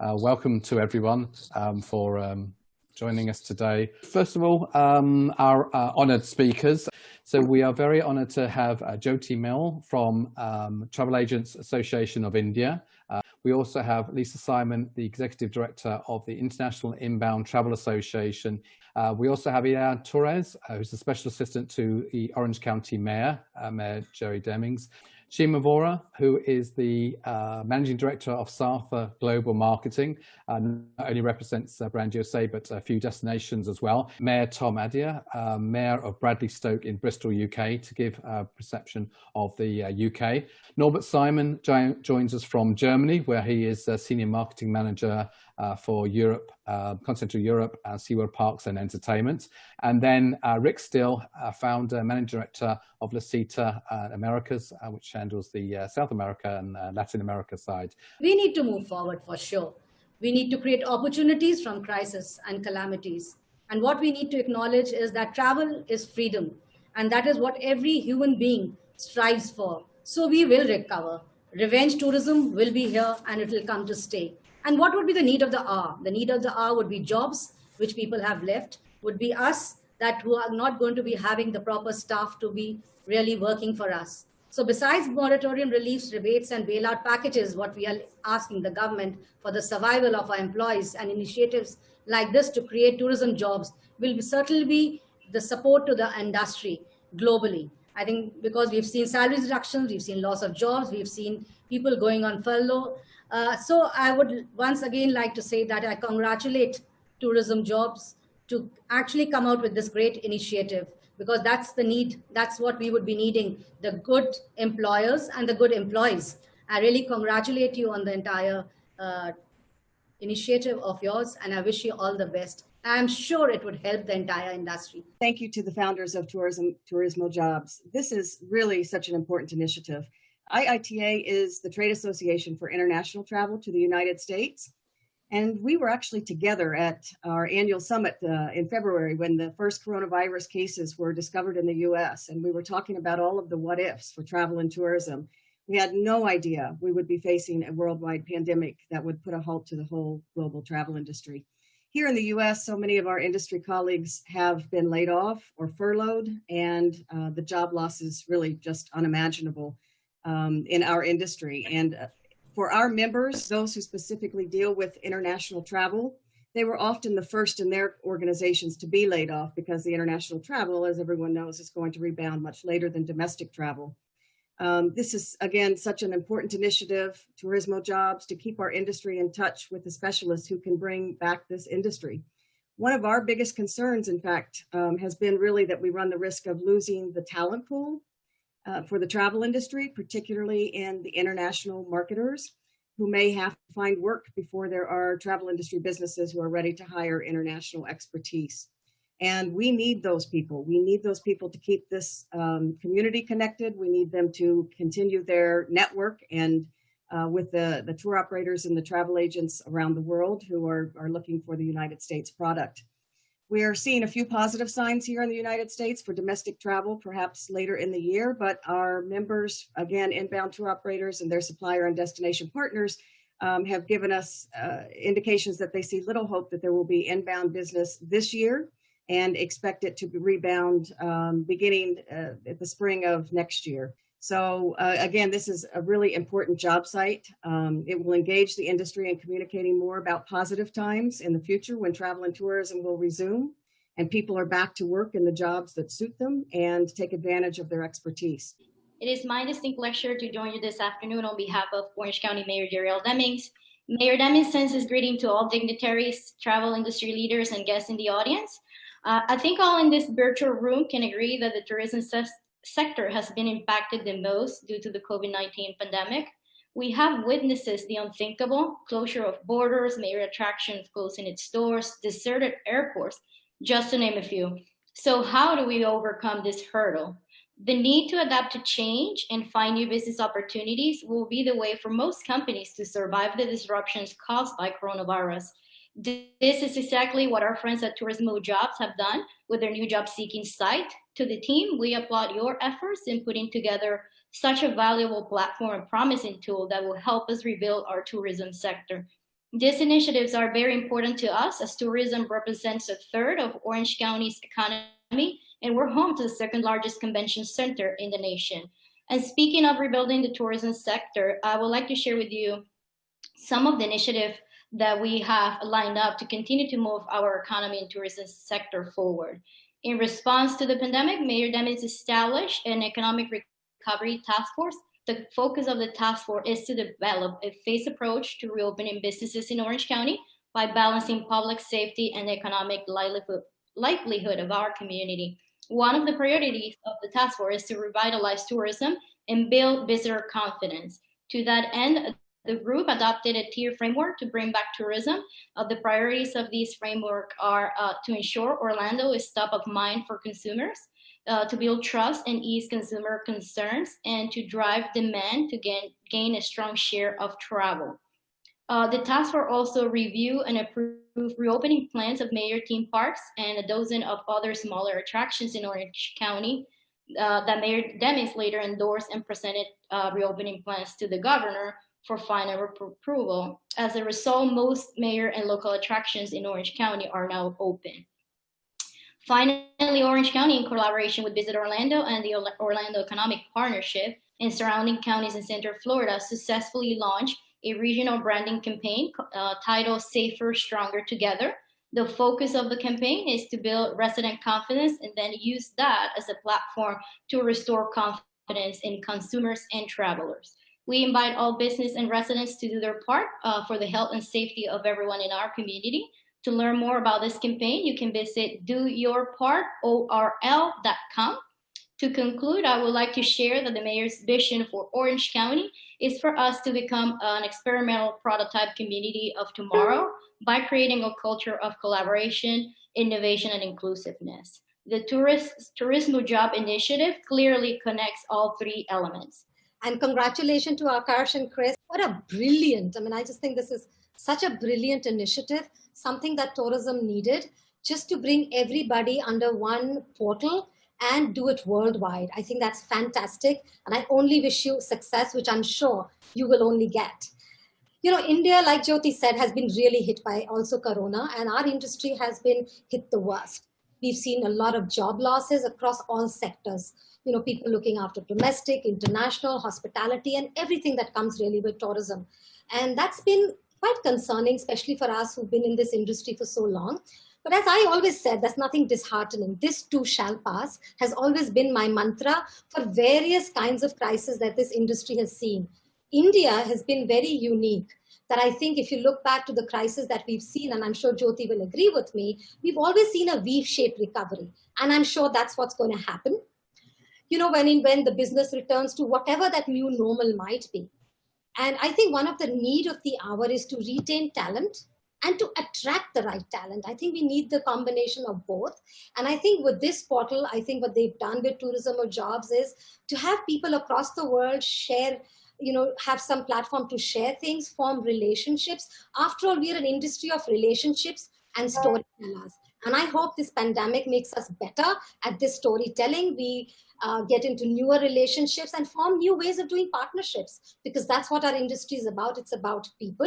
Welcome to everyone for joining us today. First of all, our honoured speakers. So we are very honoured to have Jyoti Mill from Travel Agents Association of India. We also have Lisa Simon, the Executive Director of the International Inbound Travel Association. We also have Ian Torres, who's the Special Assistant to the Orange County Mayor, Mayor Jerry Demings. Shima Vora, who is the Managing Director of SAFA Global Marketing, not only represents Brand USA, but a few destinations as well. Mayor Tom Adia, Mayor of Bradley Stoke in Bristol, UK, to give a perception of the UK. Norbert Simon joins us from Germany, where he is Senior Marketing Manager for Europe, Continental Europe, SeaWorld Parks and Entertainment. And then Rick Still, Founder, Managing Director of Lasita Americas, which handles the South America and Latin America side. We need to move forward for sure. We need to create opportunities from crisis and calamities. And what we need to acknowledge is that travel is freedom. And that is what every human being strives for. So we will recover. Revenge tourism will be here and it will come to stay. And what would be the need of the hour? The need of the hour would be jobs, which people have left, would be us that who are not going to be having the proper staff to be really working for us. So besides moratorium reliefs, rebates and bailout packages, what we are asking the government for the survival of our employees and initiatives like this to create tourism jobs will certainly be the support to the industry globally. I think because we've seen salary reductions, we've seen loss of jobs, we've seen people going on furlough. So I would once again like to say that I congratulate Tourism Jobs to actually come out with this great initiative, because that's the need. That's what we would be needing, the good employers and the good employees. I really congratulate you on the entire initiative of yours, and I wish you all the best. I'm sure it would help the entire industry. Thank you to the founders of Tourismo Jobs. This is really such an important initiative. IITA is the trade association for international travel to the United States. And we were actually together at our annual summit in February when the first coronavirus cases were discovered in the US. And we were talking about all of the what ifs for travel and tourism. We had no idea we would be facing a worldwide pandemic that would put a halt to the whole global travel industry. Here in the US, so many of our industry colleagues have been laid off or furloughed, and the job loss is really just unimaginable in our industry. And for our members, those who specifically deal with international travel, they were often the first in their organizations to be laid off because the international travel, as everyone knows, is going to rebound much later than domestic travel. This is, again, such an important initiative, Tourismo Jobs, to keep our industry in touch with the specialists who can bring back this industry. One of our biggest concerns, in fact, has been really that we run the risk of losing the talent pool for the travel industry, particularly in the international marketers who may have to find work before there are travel industry businesses who are ready to hire international expertise. And we need those people. We need those people to keep this community connected. We need them to continue their network and with the tour operators and the travel agents around the world who are looking for the United States product. We are seeing a few positive signs here in the United States for domestic travel, perhaps later in the year, but our members, again, inbound tour operators and their supplier and destination partners have given us indications that they see little hope that there will be inbound business this year and expect it to rebound beginning at the spring of next year. So again, this is a really important job site. It will engage the industry in communicating more about positive times in the future when travel and tourism will resume and people are back to work in the jobs that suit them and take advantage of their expertise. It is my distinct pleasure to join you this afternoon on behalf of Orange County Mayor Jerry Demings. Mayor Demings sends his greeting to all dignitaries, travel industry leaders, and guests in the audience. I think all in this virtual room can agree that the tourism sector has been impacted the most due to the COVID-19 pandemic. We have witnessed the unthinkable closure of borders, major attractions closing its doors, deserted airports, just to name a few. So how do we overcome this hurdle? The need to adapt to change and find new business opportunities will be the way for most companies to survive the disruptions caused by coronavirus. This is exactly what our friends at Tourismo Jobs have done with their new job seeking site. To the team, we applaud your efforts in putting together such a valuable platform and promising tool that will help us rebuild our tourism sector. These initiatives are very important to us as tourism represents a third of Orange County's economy, and we're home to the second largest convention center in the nation. And speaking of rebuilding the tourism sector, I would like to share with you some of the initiatives that we have lined up to continue to move our economy and tourism sector forward. In response to the pandemic, Mayor Demings established an economic recovery task force. The focus of the task force is to develop a phased approach to reopening businesses in Orange County by balancing public safety and economic livelihood of our community. One of the priorities of the task force is to revitalize tourism and build visitor confidence. To that end, the group adopted a tier framework to bring back tourism. The priorities of this framework are to ensure Orlando is top of mind for consumers, to build trust and ease consumer concerns, and to drive demand to gain a strong share of travel. The task force also review and approve reopening plans of major theme parks and a dozen of other smaller attractions in Orange County that Mayor Demings later endorsed and presented reopening plans to the governor for final approval. As a result, most major and local attractions in Orange County are now open. Finally, Orange County, in collaboration with Visit Orlando and the Orlando Economic Partnership and surrounding counties in Central Florida, successfully launched a regional branding campaign titled Safer, Stronger Together. The focus of the campaign is to build resident confidence and then use that as a platform to restore confidence in consumers and travelers. We invite all business and residents to do their part for the health and safety of everyone in our community. To learn more about this campaign, you can visit doyourpartorl.com. To conclude, I would like to share that the mayor's vision for Orange County is for us to become an experimental prototype community of tomorrow by creating a culture of collaboration, innovation, and inclusiveness. The Tourismo Job initiative clearly connects all three elements. And congratulations to Akash and Chris. What a brilliant, I just think this is such a brilliant initiative, something that tourism needed, just to bring everybody under one portal and do it worldwide. I think that's fantastic. And I only wish you success, which I'm sure you will only get. You know, India, like Jyoti said, has been really hit by also Corona, and our industry has been hit the worst. We've seen a lot of job losses across all sectors. You know, people looking after domestic, international, hospitality, and everything that comes really with tourism. And that's been quite concerning, especially for us who've been in this industry for so long. But as I always said, there's nothing disheartening. This too shall pass has always been my mantra for various kinds of crises that this industry has seen. India has been very unique. That I think if you look back to the crisis that we've seen, and I'm sure Jyoti will agree with me, we've always seen a V-shaped recovery. And I'm sure that's what's going to happen. You know, when the business returns to whatever that new normal might be. And I think one of the need of the hour is to retain talent and to attract the right talent. I think we need the combination of both. And I think with this portal, I think what they've done with Tourismo Jobs is to have people across the world share, you know, have some platform to share things, form relationships. After all, we are an industry of relationships and storytellers. And I hope this pandemic makes us better at this storytelling. We get into newer relationships and form new ways of doing partnerships, because that's what our industry is about. It's about people.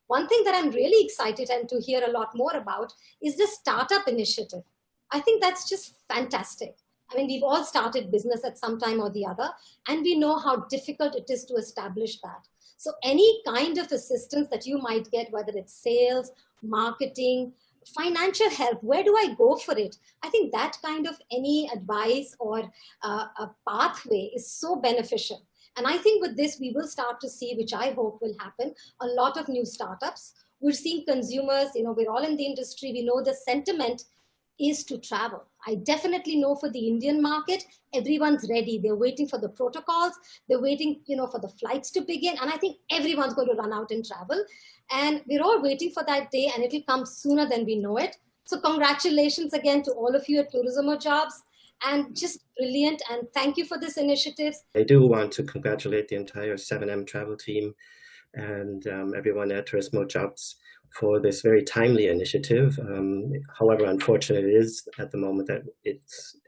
One thing that I'm really excited and to hear a lot more about is the startup initiative. I think that's just fantastic. I mean, we've all started business at some time or the other, and we know how difficult it is to establish that. So any kind of assistance that you might get, whether it's sales, marketing, financial help, where do I go for it? I think that kind of any advice or a pathway is so beneficial. And I think with this, we will start to see, which I hope will happen, a lot of new startups. We're seeing consumers, you know, we're all in the industry. We know the sentiment is to travel. I definitely know for the Indian market, everyone's ready. They're waiting for the protocols. They're waiting, you know, for the flights to begin. And I think everyone's going to run out and travel. And we're all waiting for that day, and it'll come sooner than we know it. So congratulations again to all of you at Tourismo Jobs, and just brilliant. And thank you for this initiative. I do want to congratulate the entire 7M travel team and everyone at Tourismo Jobs for this very timely initiative. However unfortunate it is at the moment that it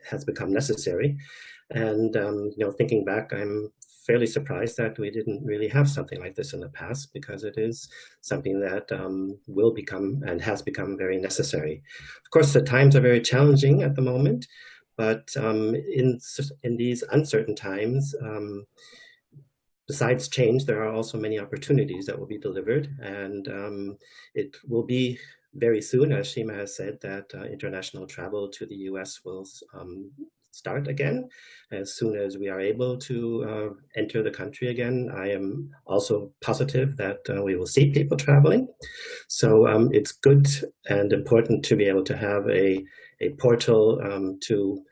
has become necessary. And you know, thinking back, I'm fairly surprised that we didn't really have something like this in the past, because it is something that will become and has become very necessary. Of course, the times are very challenging at the moment, but in these uncertain times, besides change, there are also many opportunities that will be delivered, and it will be very soon, as Shima has said, that international travel to the US will start again as soon as we are able to enter the country again. I am also positive that we will see people traveling. So it's good and important to be able to have a portal to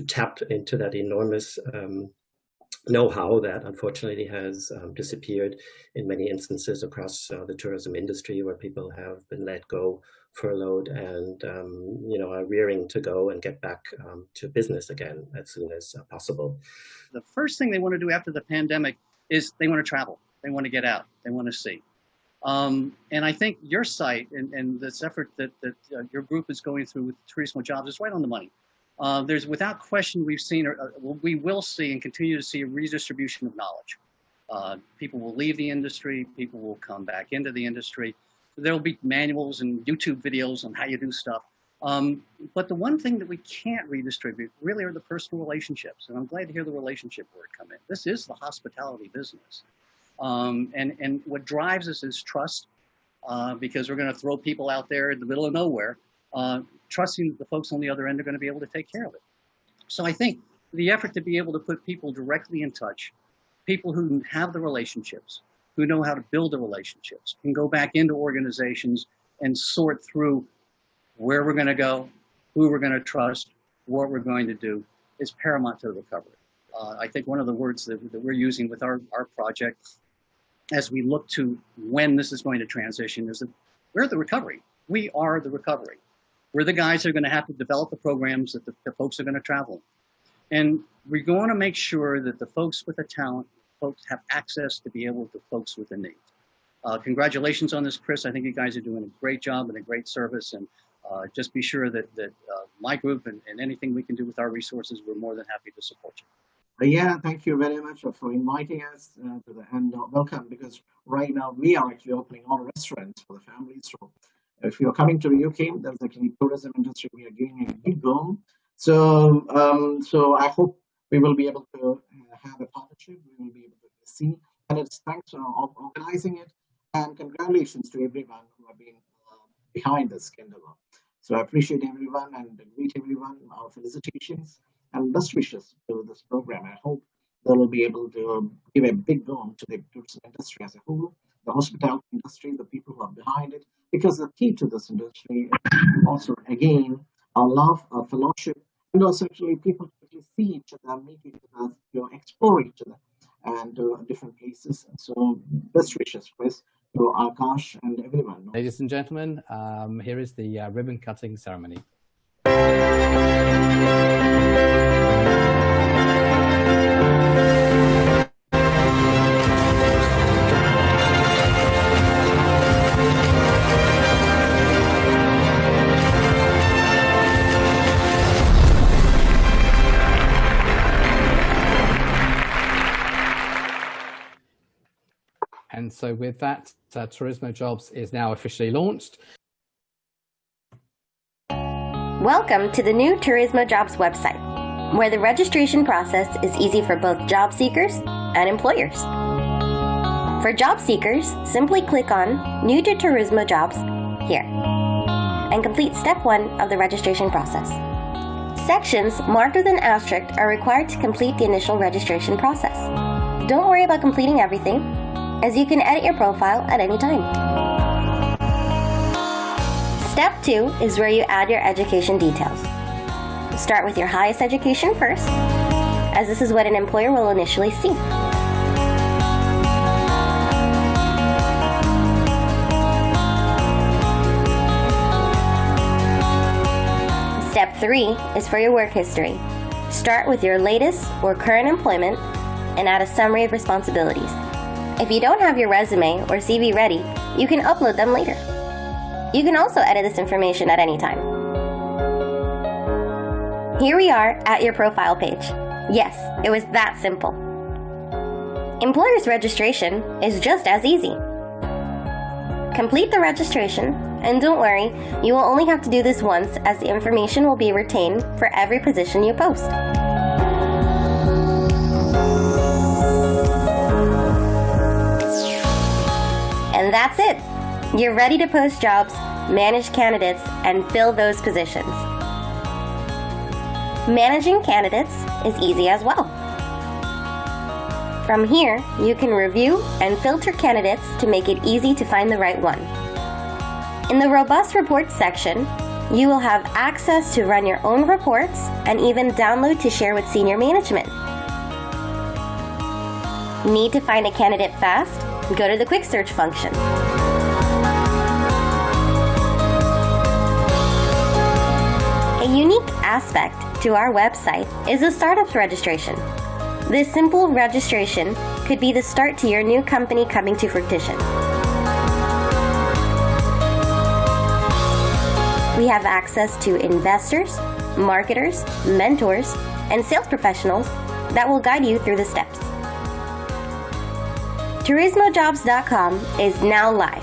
tap into that enormous know-how that unfortunately has disappeared in many instances across the tourism industry, where people have been let go, furloughed, and are rearing to go and get back to business again as soon as possible. The first thing they want to do after the pandemic is they want to travel. They want to get out. They want to see. And I think your site and this effort that your group is going through with Tourismo Jobs is right on the money. There's, without question, we've seen, we will see and continue to see a redistribution of knowledge. People will leave the industry, people will come back into the industry. There'll be manuals and YouTube videos on how you do stuff. But the one thing that we can't redistribute really are the personal relationships. And I'm glad to hear the relationship word come in. This is the hospitality business. And what drives us is trust, because we're going to throw people out there in the middle of nowhere, trusting that the folks on the other end are going to be able to take care of it. So I think the effort to be able to put people directly in touch, people who have the relationships, who know how to build the relationships, can go back into organizations and sort through where we're going to go, who we're going to trust, what we're going to do, is paramount to the recovery. I think one of the words that we're using with our project as we look to when this is going to transition is that we're the recovery. We are the recovery. We're the guys that are going to have to develop the programs that the folks are going to travel. And we're going to make sure that the folks with the talent, folks have access to be able to folks with the need. Congratulations on this, Chris. I think you guys are doing a great job and a great service. And just be sure that my group and anything we can do with our resources, we're more than happy to support you. Yeah, thank you very much for inviting us and welcome, because right now we are actually opening all restaurants for the families. So if you're coming to the UK, there's actually tourism industry, we are giving a big boom. So I hope we will be able to have a partnership. We will be able to see, and it's thanks for organizing it. And congratulations to everyone who have been behind this endeavor. So I appreciate everyone and greet everyone. Our felicitations and best wishes to this program. I hope they will be able to give a big boom to the tourism industry as a whole, the hospitality industry, the people who are behind it, because the key to this industry is also, again, our love, our fellowship, and also actually people to see each other, meet each other, explore each other, and different places. So best wishes, Chris, to Akash and everyone. Ladies and gentlemen, here is the ribbon cutting ceremony. And so with that, Tourismo Jobs is now officially launched. Welcome to the new Tourismo Jobs website, where the registration process is easy for both job seekers and employers. For job seekers, simply click on New to Tourismo Jobs here and complete step 1 of the registration process. Sections marked with an asterisk are required to complete the initial registration process. Don't worry about completing everything, as you can edit your profile at any time. Step 2 is where you add your education details. Start with your highest education first, as this is what an employer will initially see. Step 3 is for your work history. Start with your latest or current employment and add a summary of responsibilities. If you don't have your resume or CV ready, you can upload them later. You can also edit this information at any time. Here we are at your profile page. Yes, it was that simple. Employers registration is just as easy. Complete the registration, and don't worry, you will only have to do this once, as the information will be retained for every position you post. And that's it! You're ready to post jobs, manage candidates, and fill those positions. Managing candidates is easy as well. From here, you can review and filter candidates to make it easy to find the right one. In the Robust Reports section, you will have access to run your own reports and even download to share with senior management. Need to find a candidate fast? Go to the Quick Search function. A unique aspect to our website is the startups registration. This simple registration could be the start to your new company coming to fruition. We have access to investors, marketers, mentors, and sales professionals that will guide you through the steps. TurismoJobs.com is now live.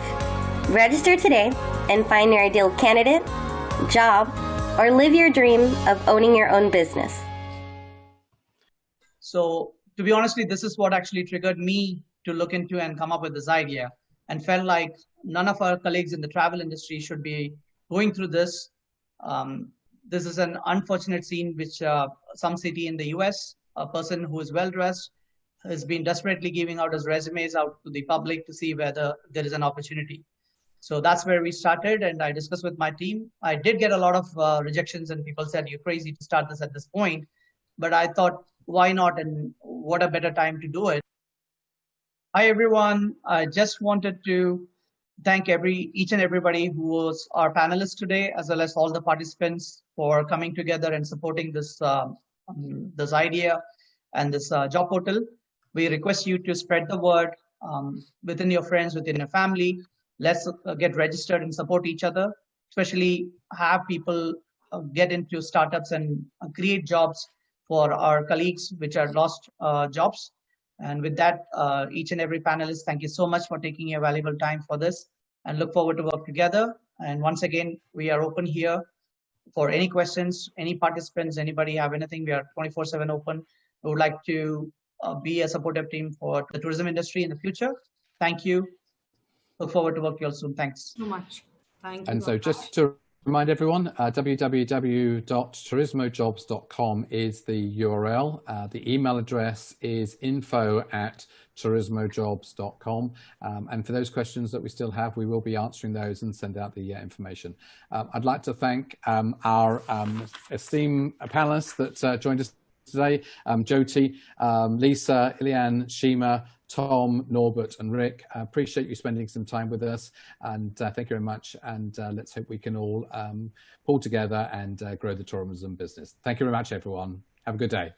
Register today and find your ideal candidate, job, or live your dream of owning your own business. So to be honest, this is what actually triggered me to look into and come up with this idea, and felt like none of our colleagues in the travel industry should be going through this. This is an unfortunate scene which some city in the US, a person who is well-dressed has been desperately giving out his resumes out to the public to see whether there is an opportunity. So that's where we started, and I discussed with my team. I did get a lot of rejections, and people said, you're crazy to start this at this point. But I thought, why not, and what a better time to do it. Hi, everyone. I just wanted to thank each and everybody who was our panelists today, as well as all the participants for coming together and supporting this, this idea and this job portal. We request you to spread the word within your friends, within your family. Let's get registered and support each other, especially have people get into startups and create jobs for our colleagues which are lost jobs. And with that, each and every panelist, thank you so much for taking your valuable time for this, and look forward to work together. And once again, we are open here for any questions, any participants, anybody have anything, we are 24/7 open. We would like to be a supportive team for the tourism industry in the future. Thank you. Look forward to working with you all soon. Thanks so much. Thank you. And so just to remind everyone, www.turismojobs.com is the URL. The email address is info@turismojobs.com. And for those questions that we still have, we will be answering those and send out the information. I'd like to thank our esteemed panelists that joined us today, Jyoti, Lisa, Ilian, Shima, Tom, Norbert, and Rick. Appreciate you spending some time with us, and thank you very much. And let's hope we can all pull together and grow the tourism business. Thank you very much, everyone. Have a good day.